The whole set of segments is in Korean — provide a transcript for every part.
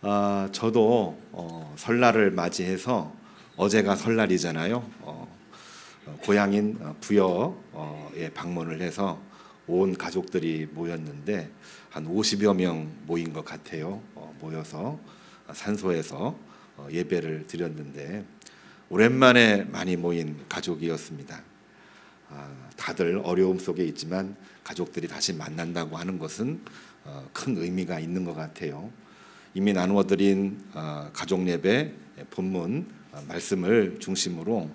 저도 설날을 맞이해서 어제가 설날이잖아요. 고향인 부여에 방문을 해서 온 가족들이 모였는데 한 50여 명 모인 것 같아요. 모여서 산소에서 예배를 드렸는데 오랜만에 많이 모인 가족이었습니다. 다들 어려움 속에 있지만 가족들이 다시 만난다고 하는 것은 큰 의미가 있는 것 같아요. 이미 나누어드린 가족 예배 본문 말씀을 중심으로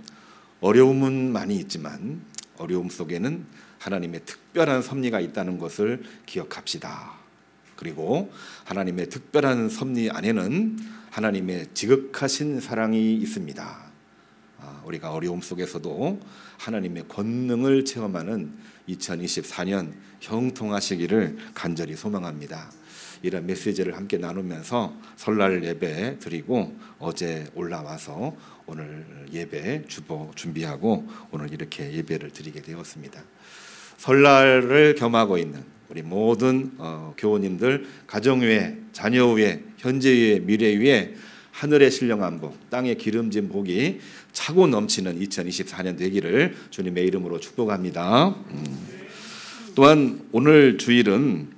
어려움은 많이 있지만 어려움 속에는 하나님의 특별한 섭리가 있다는 것을 기억합시다. 그리고 하나님의 특별한 섭리 안에는 하나님의 지극하신 사랑이 있습니다. 우리가 어려움 속에서도 하나님의 권능을 체험하는 2024년 형통하시기를 간절히 소망합니다. 이런 메시지를 함께 나누면서 설날 예배 드리고 어제 올라와서 오늘 예배 준비하고 오늘 이렇게 예배를 드리게 되었습니다. 설날을 겸하고 있는 우리 모든 교우님들 가정 위에, 자녀 위에, 현재 위에, 미래 위에 하늘의 신령한 복, 땅의 기름진 복이 차고 넘치는 2024년 되기를 주님의 이름으로 축복합니다. 또한 오늘 주일은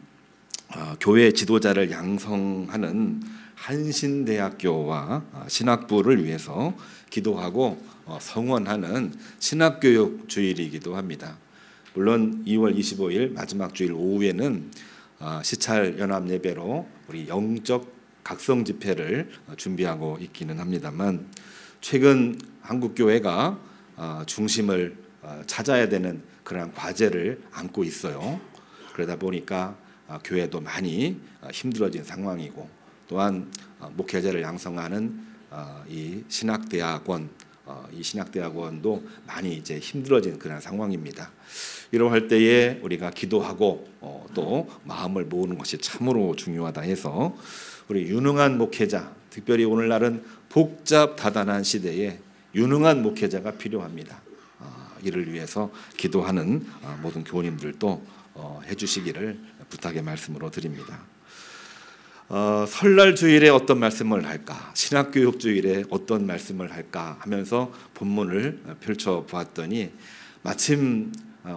교회 지도자를 양성하는 한신대학교와 신학부를 위해서 기도하고 성원하는 신학교육 주일이기도 합니다. 물론 2월 25일 마지막 주일 오후에는 시찰 연합 예배로 우리 영적 각성 집회를 준비하고 있기는 합니다만 최근 한국 교회가 중심을 찾아야 되는 그러한 과제를 안고 있어요. 그러다 보니까 교회도 많이 힘들어진 상황이고 또한 목회자를 양성하는 이 신학대학원 이 신학대학원도 많이 이제 힘들어진 그런 상황입니다. 이러할 때에 우리가 기도하고 또 마음을 모으는 것이 참으로 중요하다 해서 우리 유능한 목회자, 특별히 오늘날은 복잡다단한 시대에 유능한 목회자가 필요합니다. 이를 위해서 기도하는 모든 교우님들도 해주시기를 부탁의 말씀으로 드립니다. 설날 주일에 어떤 말씀을 할까, 신학교육 주일에 어떤 말씀을 할까 하면서 본문을 펼쳐보았더니 마침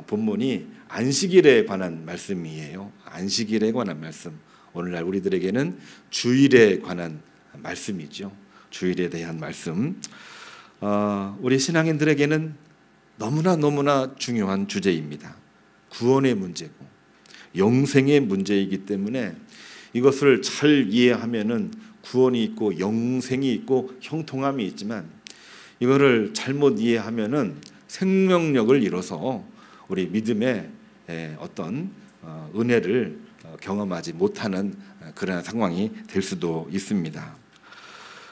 본문이 안식일에 관한 말씀이에요. 안식일에 관한 말씀. 오늘날 우리들에게는 주일에 관한 말씀이죠. 주일에 대한 말씀. 우리 신앙인들에게는 너무나 중요한 주제입니다. 구원의 문제고 영생의 문제이기 때문에 이것을 잘 이해하면은 구원이 있고 영생이 있고 형통함이 있지만 이거를 잘못 이해하면은 생명력을 잃어서 우리 믿음의 어떤 은혜를 경험하지 못하는 그런 상황이 될 수도 있습니다.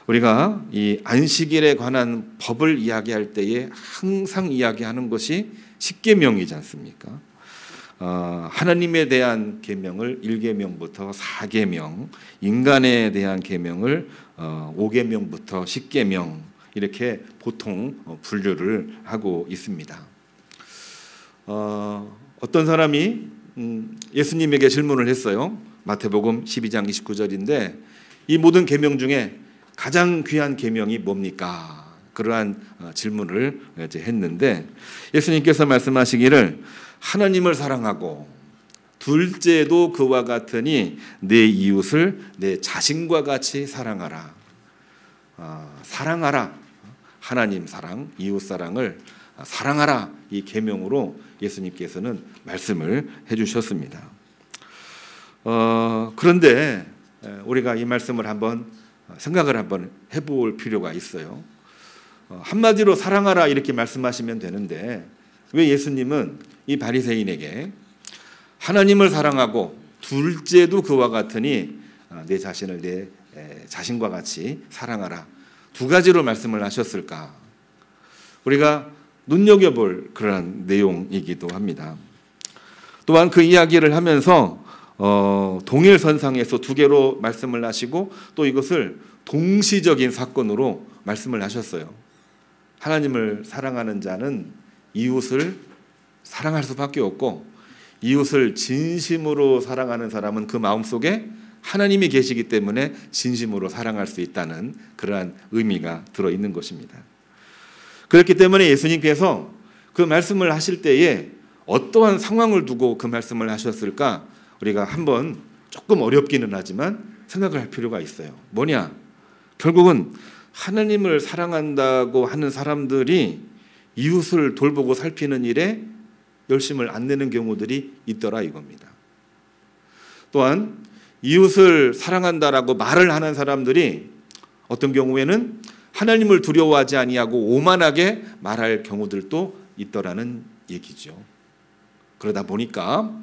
우리가 이 안식일에 관한 법을 이야기할 때에 항상 이야기하는 것이 십계명이지 않습니까? 하나님에 대한 계명을 1계명부터 4계명, 인간에 대한 계명을 5계명부터 10계명 이렇게 보통 분류를 하고 있습니다. 어떤 사람이 예수님에게 질문을 했어요. 마태복음 12장 29절인데 이 모든 계명 중에 가장 귀한 계명이 뭡니까? 그러한 질문을 이제 했는데 예수님께서 말씀하시기를 하나님을 사랑하고 둘째도 그와 같으니 내 이웃을 내 자신과 같이 사랑하라. 사랑하라. 하나님 사랑, 이웃 사랑을 사랑하라. 이 계명으로 예수님께서는 말씀을 해주셨습니다. 그런데 우리가 이 말씀을 한번 생각을 한번 해볼 필요가 있어요. 한마디로 사랑하라 이렇게 말씀하시면 되는데 왜 예수님은 이 바리새인에게 하나님을 사랑하고 둘째도 그와 같으니 내 자신을 내 자신과 같이 사랑하라 두 가지로 말씀을 하셨을까? 우리가 눈여겨볼 그런 내용이기도 합니다. 또한 그 이야기를 하면서 동일선상에서 두 개로 말씀을 하시고 또 이것을 동시적인 사건으로 말씀을 하셨어요. 하나님을 사랑하는 자는 이웃을 사랑할 수밖에 없고 이웃을 진심으로 사랑하는 사람은 그 마음속에 하나님이 계시기 때문에 진심으로 사랑할 수 있다는 그러한 의미가 들어있는 것입니다. 그렇기 때문에 예수님께서 그 말씀을 하실 때에 어떠한 상황을 두고 그 말씀을 하셨을까? 우리가 한번 조금 어렵기는 하지만 생각을 할 필요가 있어요. 뭐냐? 결국은 하나님을 사랑한다고 하는 사람들이 이웃을 돌보고 살피는 일에 열심을 안 내는 경우들이 있더라 이겁니다. 또한 이웃을 사랑한다라고 말을 하는 사람들이 어떤 경우에는 하나님을 두려워하지 아니하고 오만하게 말할 경우들도 있더라는 얘기죠. 그러다 보니까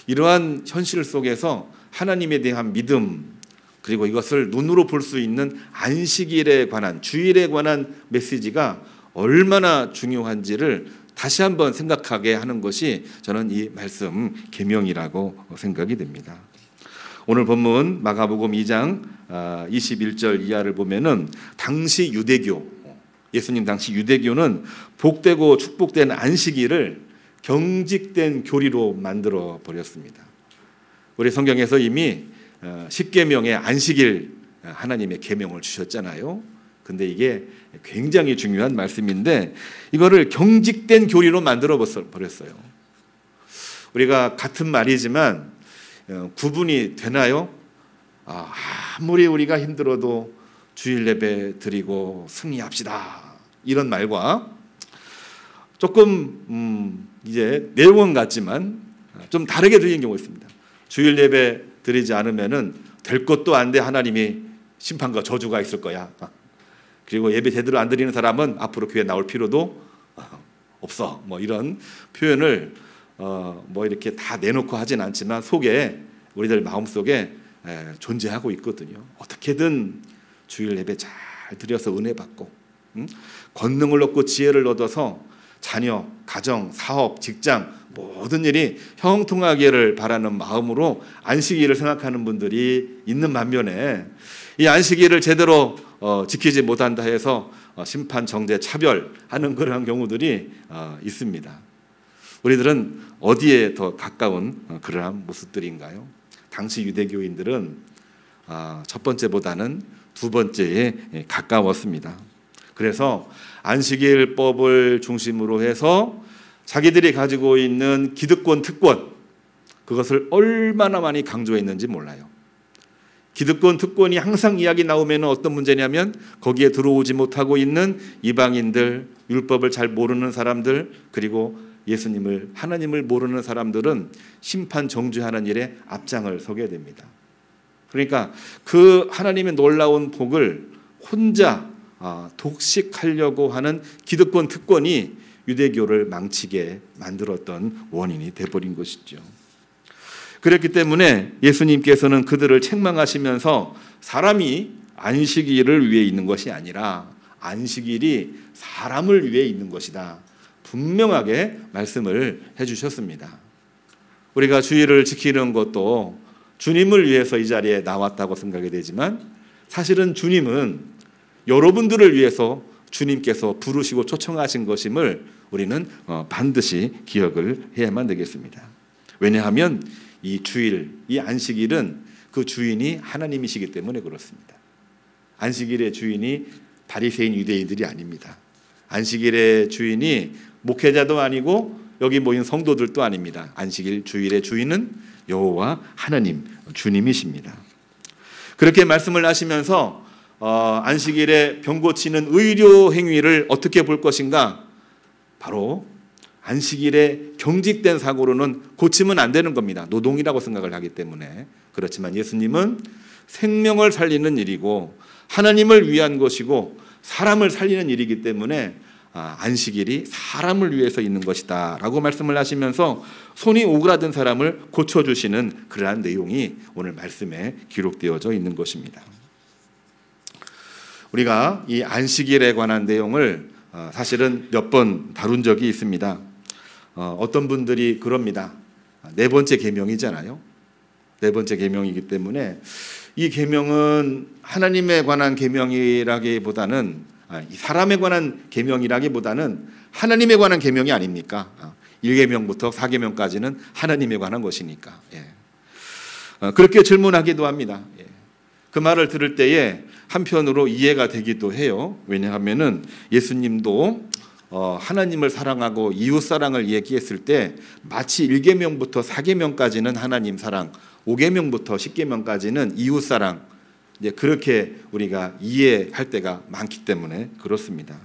이러한 현실 속에서 하나님에 대한 믿음, 그리고 이것을 눈으로 볼 수 있는 안식일에 관한, 주일에 관한 메시지가 얼마나 중요한지를 다시 한번 생각하게 하는 것이 저는 이 말씀 계명이라고 생각이 됩니다. 오늘 본문 마가복음 2장 21절 이하를 보면은 당시 유대교, 예수님 당시 유대교는 복되고 축복된 안식일을 경직된 교리로 만들어 버렸습니다. 우리 성경에서 이미 십계명의 안식일 하나님의 계명을 주셨잖아요. 근데 이게 굉장히 중요한 말씀인데 이거를 경직된 교리로 만들어 버렸어요. 우리가 같은 말이지만 구분이 되나요? 아무리 우리가 힘들어도 주일 예배 드리고 승리합시다 이런 말과 조금 이제 내용은 같지만 좀 다르게 들리는 경우가 있습니다. 주일 예배 드리지 않으면은 될 것도 안 돼, 하나님이 심판과 저주가 있을 거야. 그리고 예배 제대로 안 드리는 사람은 앞으로 교회 나올 필요도 없어. 뭐 이런 표현을 뭐 이렇게 다 내놓고 하진 않지만 속에 우리들 마음속에 존재하고 있거든요. 어떻게든 주일 예배 잘 드려서 은혜 받고 권능을 얻고 지혜를 얻어서 자녀, 가정, 사업, 직장 모든 일이 형통하기를 바라는 마음으로 안식일을 생각하는 분들이 있는 반면에 이 안식일을 제대로 지키지 못한다 해서 심판, 정죄, 차별하는 그런 경우들이 있습니다. 우리들은 어디에 더 가까운 그러한 모습들인가요? 당시 유대교인들은 첫 번째보다는 두 번째에 가까웠습니다. 그래서 안식일법을 중심으로 해서 자기들이 가지고 있는 기득권, 특권, 그것을 얼마나 많이 강조했는지 몰라요. 기득권, 특권이 항상 이야기 나오면 어떤 문제냐면 거기에 들어오지 못하고 있는 이방인들, 율법을 잘 모르는 사람들, 그리고 예수님을, 하나님을 모르는 사람들은 심판 정죄하는 일에 앞장을 서게 됩니다. 그러니까 그 하나님의 놀라운 복을 혼자 독식하려고 하는 기득권, 특권이 유대교를 망치게 만들었던 원인이 되어버린 것이죠. 그렇기 때문에 예수님께서는 그들을 책망하시면서 사람이 안식일을 위해 있는 것이 아니라 안식일이 사람을 위해 있는 것이다, 분명하게 말씀을 해주셨습니다. 우리가 주일을 지키는 것도 주님을 위해서 이 자리에 나왔다고 생각이 되지만 사실은 주님은 여러분들을 위해서 주님께서 부르시고 초청하신 것임을 우리는 반드시 기억을 해야만 되겠습니다. 왜냐하면 이 주일, 이 안식일은 그 주인이 하나님이시기 때문에 그렇습니다. 안식일의 주인이 바리새인 유대인들이 아닙니다. 안식일의 주인이 목회자도 아니고 여기 모인 성도들도 아닙니다. 안식일 주일의 주인은 여호와 하나님, 주님이십니다. 그렇게 말씀을 하시면서 안식일에 병 고치는 의료 행위를 어떻게 볼 것인가? 바로 안식일에 경직된 사고로는 고치면 안 되는 겁니다. 노동이라고 생각을 하기 때문에. 그렇지만 예수님은 생명을 살리는 일이고 하나님을 위한 것이고 사람을 살리는 일이기 때문에 안식일이 사람을 위해서 있는 것이다 라고 말씀을 하시면서 손이 오그라든 사람을 고쳐주시는 그러한 내용이 오늘 말씀에 기록되어져 있는 것입니다. 우리가 이 안식일에 관한 내용을 사실은 몇 번 다룬 적이 있습니다. 어떤 분들이 그럽니다. 네 번째 계명이잖아요. 네 번째 계명이기 때문에 이 계명은 하나님에 관한 계명이라기보다는 사람에 관한 계명이라기보다는 하나님에 관한 계명이 아닙니까? 1계명부터 4계명까지는 하나님에 관한 것이니까. 그렇게 질문하기도 합니다. 그 말을 들을 때에 한편으로 이해가 되기도 해요. 왜냐하면은 예수님도 하나님을 사랑하고 이웃 사랑을 얘기했을 때 마치 1계명부터 4계명까지는 하나님 사랑, 5계명부터 10계명까지는 이웃 사랑, 이제 그렇게 우리가 이해할 때가 많기 때문에 그렇습니다.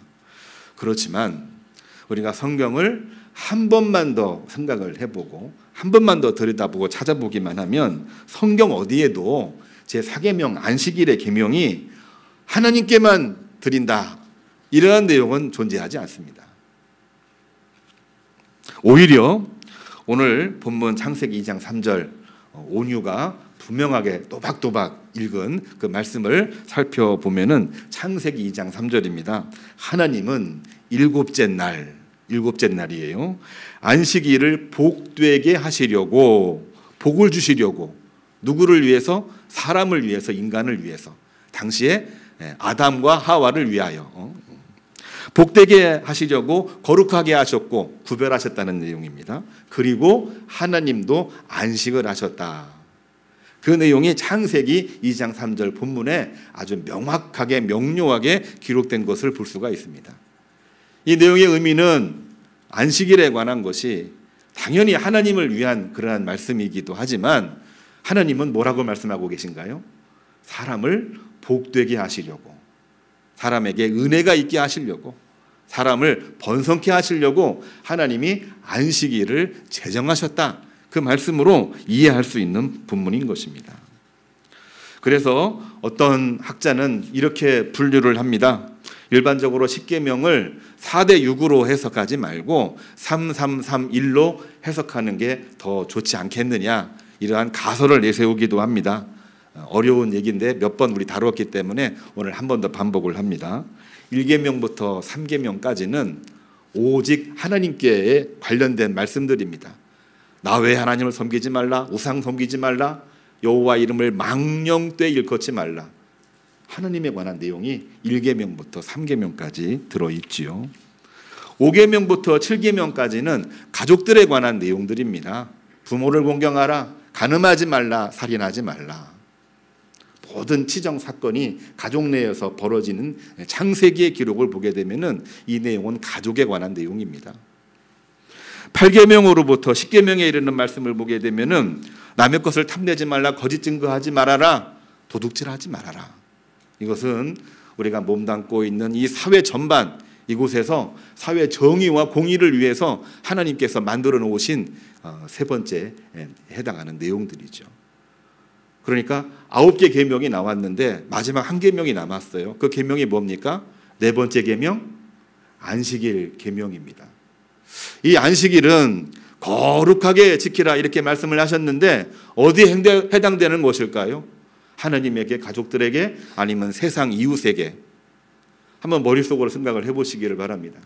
그렇지만 우리가 성경을 한 번만 더 생각을 해보고 한 번만 더 들여다보고 찾아보기만 하면 성경 어디에도 제4계명 안식일의 계명이 하나님께만 드린다, 이러한 내용은 존재하지 않습니다. 오히려 오늘 본문 창세기 2장 3절 온유가 분명하게 또박또박 읽은 그 말씀을 살펴보면은 창세기 2장 3절입니다. 하나님은 일곱째 날이에요. 안식일을 복되게 하시려고, 복을 주시려고, 누구를 위해서? 사람을 위해서, 인간을 위해서, 당시에 아담과 하와를 위하여 복되게 하시려고 거룩하게 하셨고 구별하셨다는 내용입니다. 그리고 하나님도 안식을 하셨다. 그 내용이 창세기 2장 3절 본문에 아주 명확하게 명료하게 기록된 것을 볼 수가 있습니다. 이 내용의 의미는 안식일에 관한 것이 당연히 하나님을 위한 그러한 말씀이기도 하지만 하나님은 뭐라고 말씀하고 계신가요? 사람을 복되게 하시려고, 사람에게 은혜가 있게 하시려고, 사람을 번성케 하시려고 하나님이 안식일을 제정하셨다. 그 말씀으로 이해할 수 있는 본문인 것입니다. 그래서 어떤 학자는 이렇게 분류를 합니다. 일반적으로 10계명을 4대 6으로 해석하지 말고 3331로 해석하는 게 더 좋지 않겠느냐, 이러한 가설을 내세우기도 합니다. 어려운 얘기인데 몇 번 우리 다뤘기 때문에 오늘 한 번 더 반복을 합니다. 1계명부터 3계명까지는 오직 하나님께 관련된 말씀들입니다. 나 외에 하나님을 섬기지 말라, 우상 섬기지 말라, 여호와 이름을 망령되이 일컫지 말라. 하나님에 관한 내용이 1계명부터 3계명까지 들어있지요. 5계명부터 7계명까지는 가족들에 관한 내용들입니다. 부모를 공경하라, 간음하지 말라, 살인하지 말라. 모든 치정 사건이 가족 내에서 벌어지는 창세기의 기록을 보게 되면은 이 내용은 가족에 관한 내용입니다. 8계명으로부터 10계명에 이르는 말씀을 보게 되면은 남의 것을 탐내지 말라, 거짓 증거하지 말아라, 도둑질하지 말아라. 이것은 우리가 몸담고 있는 이 사회 전반, 이곳에서 사회 정의와 공의를 위해서 하나님께서 만들어 놓으신 세 번째에 해당하는 내용들이죠. 그러니까 9개 계명이 나왔는데 마지막 한 계명이 남았어요. 그 계명이 뭡니까? 네 번째 계명, 안식일 계명입니다. 이 안식일은 거룩하게 지키라 이렇게 말씀을 하셨는데 어디에 해당되는 것일까요? 하나님에게, 가족들에게, 아니면 세상 이웃에게? 한번 머릿속으로 생각을 해보시기를 바랍니다.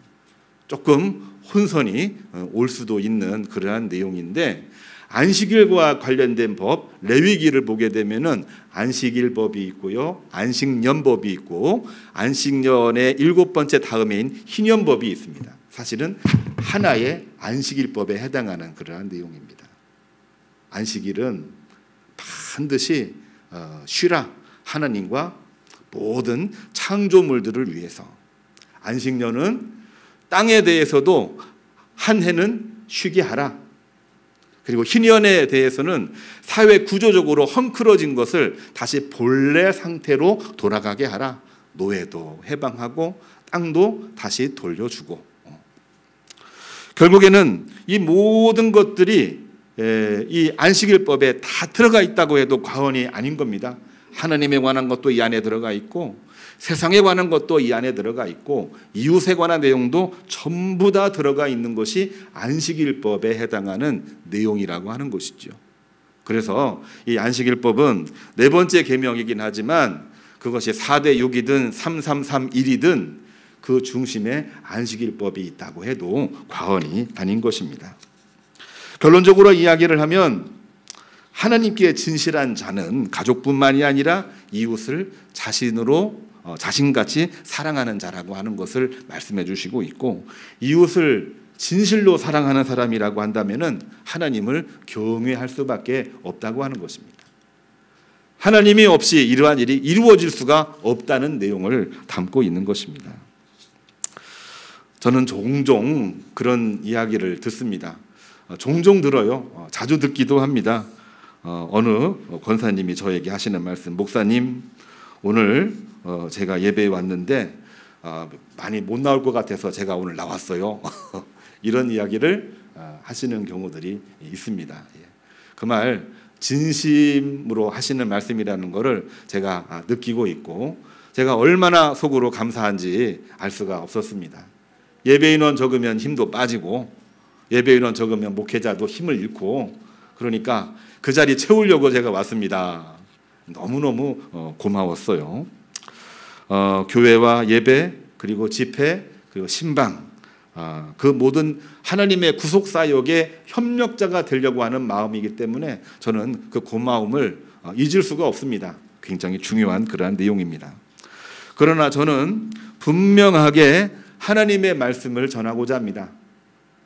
조금 혼선이 올 수도 있는 그러한 내용인데, 안식일과 관련된 법, 레위기를 보게 되면은 안식일법이 있고요, 안식년법이 있고, 안식년의 7번째 다음에인 희년법이 있습니다. 사실은 하나의 안식일법에 해당하는 그러한 내용입니다. 안식일은 반드시 쉬라, 하나님과 모든 창조물들을 위해서. 안식년은 땅에 대해서도 한 해는 쉬게 하라. 그리고 희년에 대해서는 사회 구조적으로 헝클어진 것을 다시 본래 상태로 돌아가게 하라. 노예도 해방하고 땅도 다시 돌려주고. 결국에는 이 모든 것들이 이 안식일법에 다 들어가 있다고 해도 과언이 아닌 겁니다. 하나님에 관한 것도 이 안에 들어가 있고, 세상에 관한 것도 이 안에 들어가 있고, 이웃에 관한 내용도 전부 다 들어가 있는 것이 안식일법에 해당하는 내용이라고 하는 것이죠. 그래서 이 안식일법은 네 번째 계명이긴 하지만 그것이 4대 6이든 3331이든 그 중심에 안식일법이 있다고 해도 과언이 아닌 것입니다. 결론적으로 이야기를 하면 하나님께 진실한 자는 가족뿐만이 아니라 이웃을 자신같이 사랑하는 자라고 하는 것을 말씀해 주시고 있고, 이웃을 진실로 사랑하는 사람이라고 한다면은 하나님을 경외할 수밖에 없다고 하는 것입니다. 하나님이 없이 이러한 일이 이루어질 수가 없다는 내용을 담고 있는 것입니다. 저는 종종 그런 이야기를 듣습니다. 종종 들어요. 자주 듣기도 합니다. 어느 권사님이 저에게 하시는 말씀, 목사님, 오늘 제가 예배에 왔는데 많이 못 나올 것 같아서 제가 오늘 나왔어요. 이런 이야기를 하시는 경우들이 있습니다. 그 말 진심으로 하시는 말씀이라는 것을 제가 느끼고 있고, 제가 얼마나 속으로 감사한지 알 수가 없었습니다. 예배인원 적으면 힘도 빠지고, 예배인원 적으면 목회자도 힘을 잃고, 그러니까 그 자리 채우려고 제가 왔습니다. 너무너무 고마웠어요. 교회와 예배, 그리고 집회, 그리고 신방, 그 모든 하나님의 구속사역의 협력자가 되려고 하는 마음이기 때문에 저는 그 고마움을 잊을 수가 없습니다. 굉장히 중요한 그러한 내용입니다. 그러나 저는 분명하게 하나님의 말씀을 전하고자 합니다.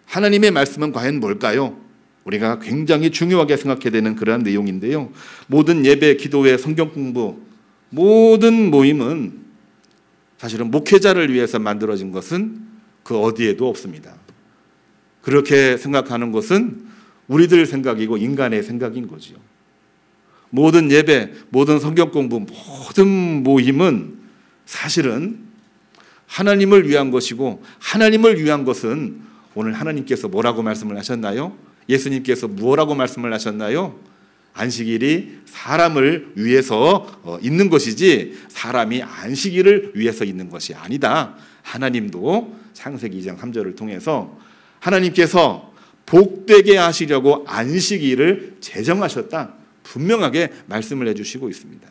하나님의 말씀은 과연 뭘까요? 우리가 굉장히 중요하게 생각해야 되는 그러한 내용인데요. 모든 예배, 기도회, 성경 공부, 모든 모임은 사실은 목회자를 위해서 만들어진 것은 그 어디에도 없습니다. 그렇게 생각하는 것은 우리들 생각이고 인간의 생각인 거죠. 모든 예배, 모든 성경 공부, 모든 모임은 사실은 하나님을 위한 것이고, 하나님을 위한 것은 오늘 하나님께서 뭐라고 말씀을 하셨나요? 예수님께서 무엇라고 말씀을 하셨나요? 안식일이 사람을 위해서 있는 것이지 사람이 안식일을 위해서 있는 것이 아니다. 하나님도 창세기 2장 3절을 통해서 하나님께서 복되게 하시려고 안식일을 제정하셨다. 분명하게 말씀을 해주시고 있습니다.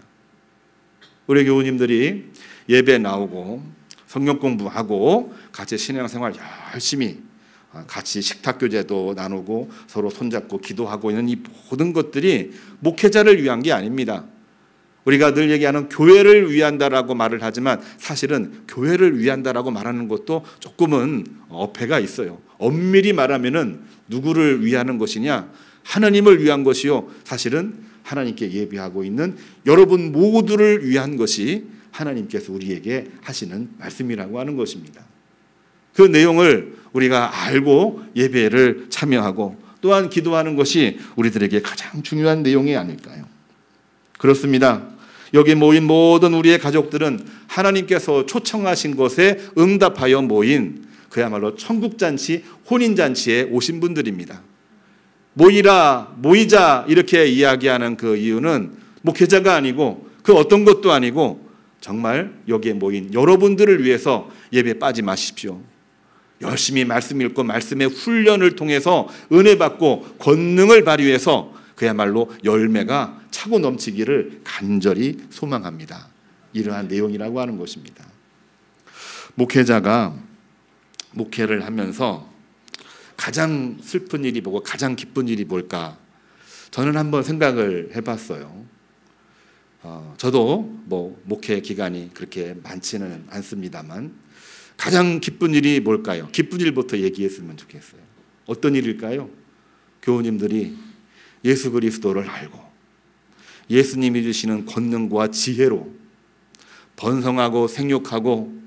우리 교우님들이 예배 나오고 성경 공부하고 같이 신앙생활 열심히 같이 식탁교제도 나누고 서로 손잡고 기도하고 있는 이 모든 것들이 목회자를 위한 게 아닙니다. 우리가 늘 얘기하는 교회를 위한다라고 말을 하지만 사실은 교회를 위한다라고 말하는 것도 조금은 어폐가 있어요. 엄밀히 말하면은 누구를 위하는 것이냐? 하나님을 위한 것이요. 사실은 하나님께 예배하고 있는 여러분 모두를 위한 것이 하나님께서 우리에게 하시는 말씀이라고 하는 것입니다. 그 내용을 우리가 알고 예배를 참여하고 또한 기도하는 것이 우리들에게 가장 중요한 내용이 아닐까요? 그렇습니다. 여기 모인 모든 우리의 가족들은 하나님께서 초청하신 것에 응답하여 모인 그야말로 천국잔치, 혼인잔치에 오신 분들입니다. 모이자 이렇게 이야기하는 그 이유는 목회자가 아니고 그 어떤 것도 아니고 정말 여기에 모인 여러분들을 위해서 예배 빠지 마십시오. 열심히 말씀 읽고 말씀의 훈련을 통해서 은혜 받고 권능을 발휘해서 그야말로 열매가 차고 넘치기를 간절히 소망합니다. 이러한 내용이라고 하는 것입니다. 목회자가 목회를 하면서 가장 슬픈 일이 뭐고 가장 기쁜 일이 뭘까? 저는 한번 생각을 해봤어요. 저도 목회 기간이 그렇게 많지는 않습니다만 가장 기쁜 일이 뭘까요? 기쁜 일부터 얘기했으면 좋겠어요. 어떤 일일까요? 교우님들이 예수 그리스도를 알고 예수님이 주시는 권능과 지혜로 번성하고 생육하고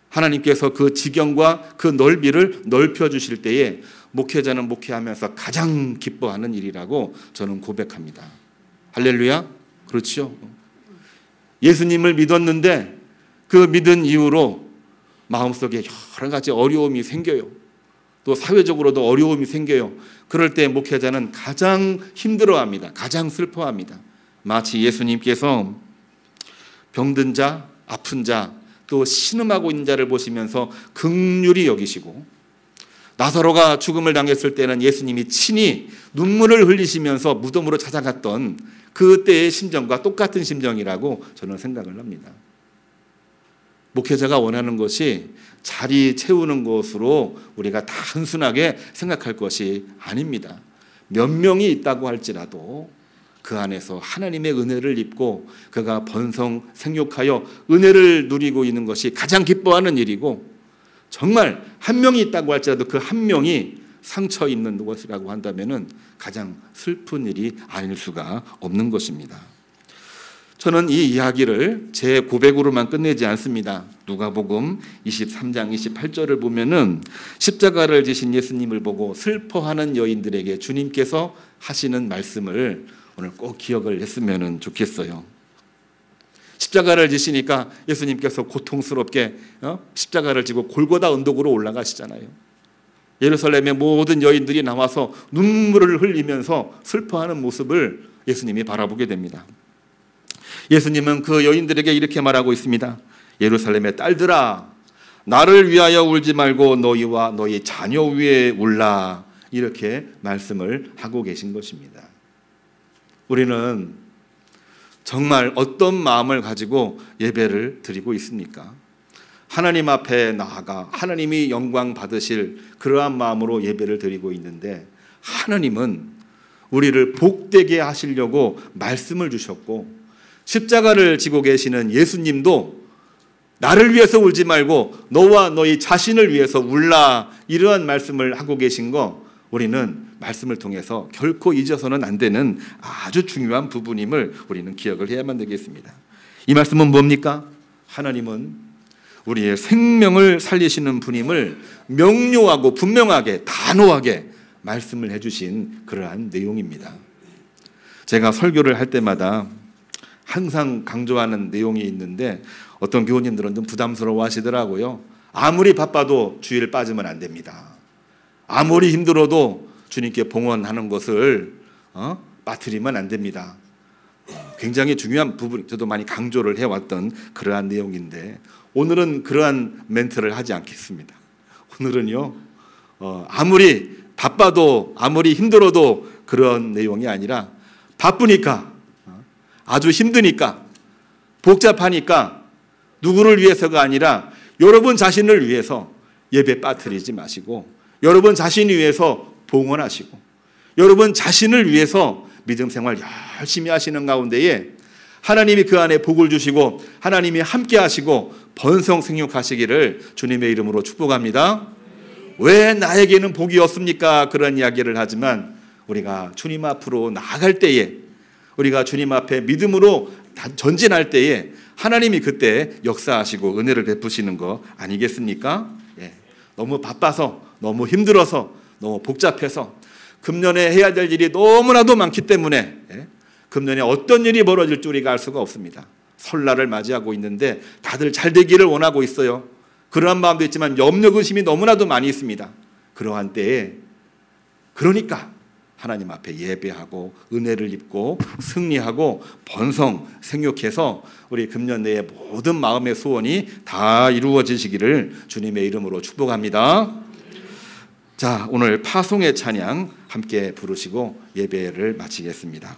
하나님께서 그 지경과 그 넓이를 넓혀주실 때에 목회자는 목회하면서 가장 기뻐하는 일이라고 저는 고백합니다. 할렐루야? 그렇죠? 예수님을 믿었는데 그 믿은 이후로 마음속에 여러 가지 어려움이 생겨요. 또 사회적으로도 어려움이 생겨요. 그럴 때 목회자는 가장 힘들어합니다. 가장 슬퍼합니다. 마치 예수님께서 병든 자, 아픈 자, 또 신음하고 있는 자를 보시면서 긍휼히 여기시고 나사로가 죽음을 당했을 때는 예수님이 친히 눈물을 흘리시면서 무덤으로 찾아갔던 그때의 심정과 똑같은 심정이라고 저는 생각을 합니다. 목회자가 원하는 것이 자리 채우는 것으로 우리가 단순하게 생각할 것이 아닙니다. 몇 명이 있다고 할지라도 그 안에서 하나님의 은혜를 입고 그가 번성 생육하여 은혜를 누리고 있는 것이 가장 기뻐하는 일이고, 정말 한 명이 있다고 할지라도 그 한 명이 상처 있는 것이라고 한다면 가장 슬픈 일이 아닐 수가 없는 것입니다. 저는 이 이야기를 제 고백으로만 끝내지 않습니다. 누가복음 23장 28절을 보면은 십자가를 지신 예수님을 보고 슬퍼하는 여인들에게 주님께서 하시는 말씀을 오늘 꼭 기억을 했으면 좋겠어요. 십자가를 지시니까 예수님께서 고통스럽게 십자가를 지고 골고다 언덕으로 올라가시잖아요. 예루살렘의 모든 여인들이 나와서 눈물을 흘리면서 슬퍼하는 모습을 예수님이 바라보게 됩니다. 예수님은 그 여인들에게 이렇게 말하고 있습니다. 예루살렘의 딸들아, 나를 위하여 울지 말고 너희와 너희 자녀 위에 울라. 이렇게 말씀을 하고 계신 것입니다. 우리는 정말 어떤 마음을 가지고 예배를 드리고 있습니까? 하나님 앞에 나아가 하나님이 영광 받으실 그러한 마음으로 예배를 드리고 있는데, 하나님은 우리를 복되게 하시려고 말씀을 주셨고, 십자가를 지고 계시는 예수님도 나를 위해서 울지 말고 너와 너희 자신을 위해서 울라, 이러한 말씀을 하고 계신 거, 우리는 말씀을 통해서 결코 잊어서는 안 되는 아주 중요한 부분임을 우리는 기억을 해야만 되겠습니다. 이 말씀은 뭡니까? 하나님은 우리의 생명을 살리시는 분임을 명료하고 분명하게 단호하게 말씀을 해주신 그러한 내용입니다. 제가 설교를 할 때마다 항상 강조하는 내용이 있는데, 어떤 교우님들은 좀 부담스러워 하시더라고요. 아무리 바빠도 주일 빠지면 안 됩니다. 아무리 힘들어도 주님께 봉헌하는 것을 빠뜨리면 안 됩니다. 굉장히 중요한 부분, 저도 많이 강조를 해왔던 그러한 내용인데, 오늘은 그러한 멘트를 하지 않겠습니다. 오늘은요, 아무리 바빠도 아무리 힘들어도 그런 내용이 아니라, 바쁘니까, 아주 힘드니까, 복잡하니까 누구를 위해서가 아니라 여러분 자신을 위해서 예배 빠뜨리지 마시고, 여러분 자신을 위해서 봉헌하시고, 여러분 자신을 위해서 믿음 생활 열심히 하시는 가운데에 하나님이 그 안에 복을 주시고 하나님이 함께 하시고 번성 생육하시기를 주님의 이름으로 축복합니다. 왜 나에게는 복이 없습니까? 그런 이야기를 하지만, 우리가 주님 앞으로 나아갈 때에, 우리가 주님 앞에 믿음으로 전진할 때에 하나님이 그때 역사하시고 은혜를 베푸시는 거 아니겠습니까? 예. 너무 바빠서, 너무 힘들어서, 너무 복잡해서, 금년에 해야 될 일이 너무나도 많기 때문에 금년에 어떤 일이 벌어질 줄 우리가 알 수가 없습니다. 설날을 맞이하고 있는데 다들 잘 되기를 원하고 있어요. 그러한 마음도 있지만 염려 근심이 너무나도 많이 있습니다. 그러한 때에, 그러니까 하나님 앞에 예배하고 은혜를 입고 승리하고 번성 생육해서 우리 금년 내에 모든 마음의 소원이 다 이루어지시기를 주님의 이름으로 축복합니다. 자, 오늘 파송의 찬양 함께 부르시고 예배를 마치겠습니다.